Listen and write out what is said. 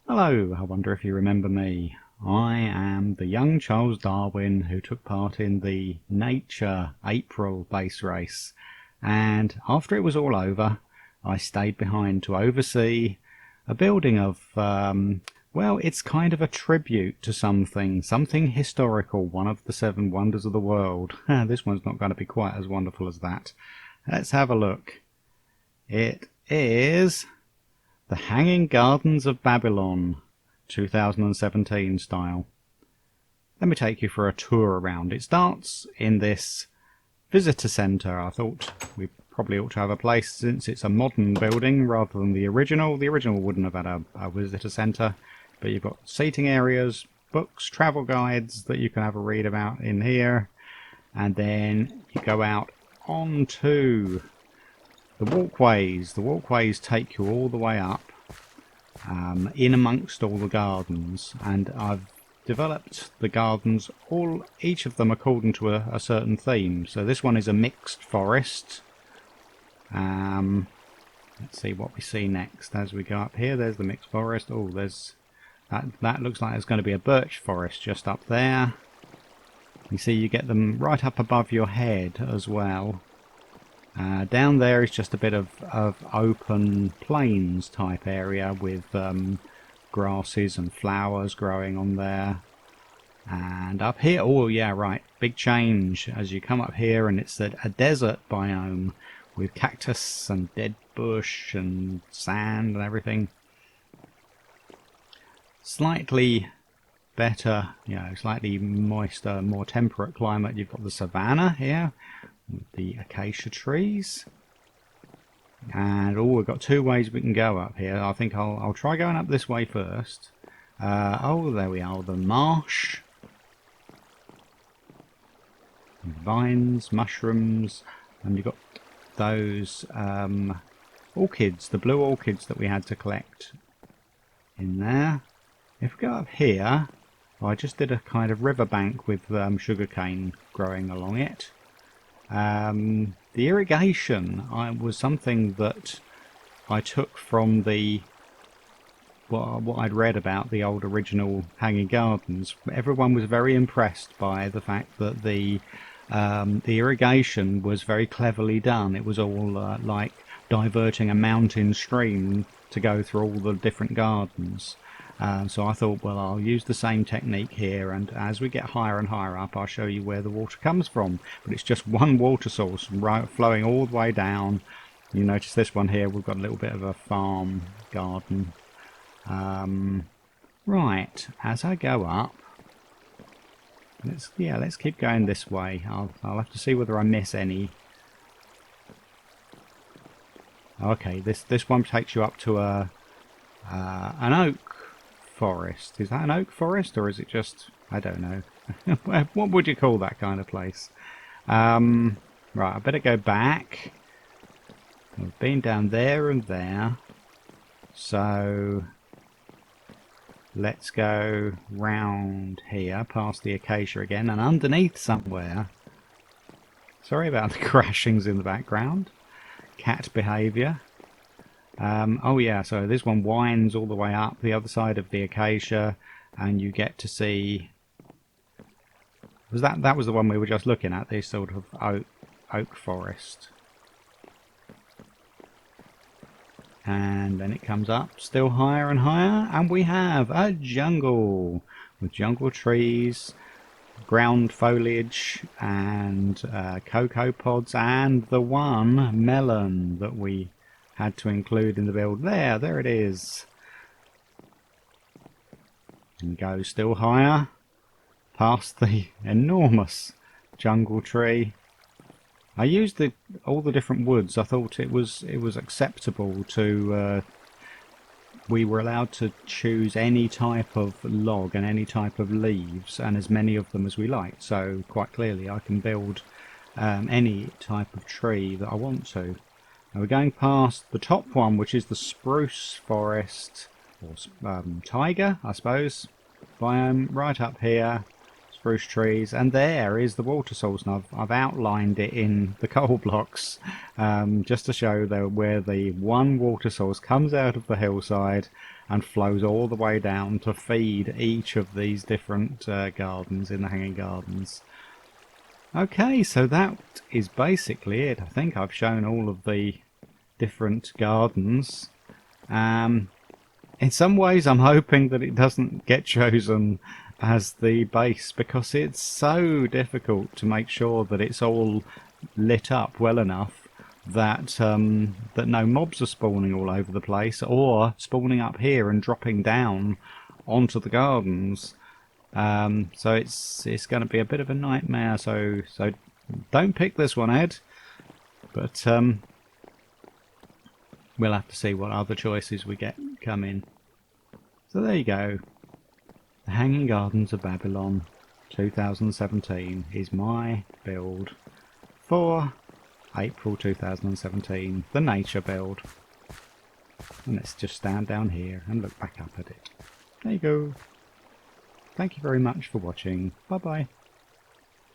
Hello, I wonder if you remember me. I am the young Charles Darwin who took part in the Nature April base race, and after it was all over I stayed behind to oversee a building of, well, it's kind of a tribute to something historical, one of the 7 wonders of the world. This one's not going to be quite as wonderful as that. Let's have a look. It is the Hanging Gardens of Babylon, 2017 style. Let me take you for a tour around. It starts in this visitor centre. I thought we probably ought to have a place, since it's a modern building rather than the original. The original wouldn't have had a visitor centre, but you've got seating areas, books, travel guides that you can have a read about in here, and then you go out onto the walkways. The walkways take you all the way up, in amongst all the gardens, and I've developed the gardens, each of them according to a certain theme. So this one is a mixed forest. Let's see what we see next as we go up here. There's the mixed forest. Oh, there's that looks like there's going to be a birch forest just up there. You see, you get them right up above your head as well. Down there is just a bit of open plains type area with grasses and flowers growing on there. And up here, oh yeah, right, big change as you come up here, and it's a desert biome with cactus and dead bush and sand and everything. Slightly better, slightly moister, more temperate climate. You've got the Savannah here with the Acacia trees, and we've got 2 ways we can go up here. I think I'll try going up this way first. Oh, there we are, the marsh, vines, mushrooms, and you've got those orchids, the blue orchids that we had to collect in there. If we go up here, I just did a kind of riverbank with sugarcane growing along it. The irrigation was something that I took from what I'd read about the old original Hanging Gardens. Everyone was very impressed by the fact that the irrigation was very cleverly done. It was all like diverting a mountain stream to go through all the different gardens. So I thought, well, I'll use the same technique here, and as we get higher and higher up, I'll show you where the water comes from. But it's just one water source flowing all the way down. You notice this one here, we've got a little bit of a farm garden. Right, as I go up, let's keep going this way. I'll have to see whether I miss any. Okay, this one takes you up to an oak forest. Is that an oak forest, or is it just, I don't know. What would you call that kind of place? Right, I better go back. I've been down there and there, so let's go round here past the acacia again, and underneath somewhere, sorry about the crashings in the background, cat behaviour. Oh yeah, so this one winds all the way up the other side of the acacia, and you get to see, that was the one we were just looking at, this sort of oak forest. And then it comes up still higher and higher, and we have a jungle with jungle trees, ground foliage, and cocoa pods, and the one melon that we had to include in the build. There it is. And go still higher past the enormous jungle tree. I used all the different woods. I thought it was acceptable to. We were allowed to choose any type of log and any type of leaves, and as many of them as we liked. So quite clearly, I can build any type of tree that I want to. Now we're going past the top one, which is the Spruce Forest, or Taiga, I suppose, biome, right up here. It's spruce trees, and there is the water source. And I've outlined it in the coal blocks just to show where the one water source comes out of the hillside and flows all the way down to feed each of these different gardens in the Hanging Gardens. Okay, so that is basically it. I think I've shown all of the different gardens. In some ways I'm hoping that it doesn't get chosen as the base, because it's so difficult to make sure that it's all lit up well enough that that no mobs are spawning all over the place, or spawning up here and dropping down onto the gardens. So it's going to be a bit of a nightmare. So don't pick this one, Ed. But we'll have to see what other choices we get come in. So there you go. The Hanging Gardens of Babylon 2017 is my build for April 2017, the nature build. And let's just stand down here and look back up at it. There you go. Thank you very much for watching. Bye bye.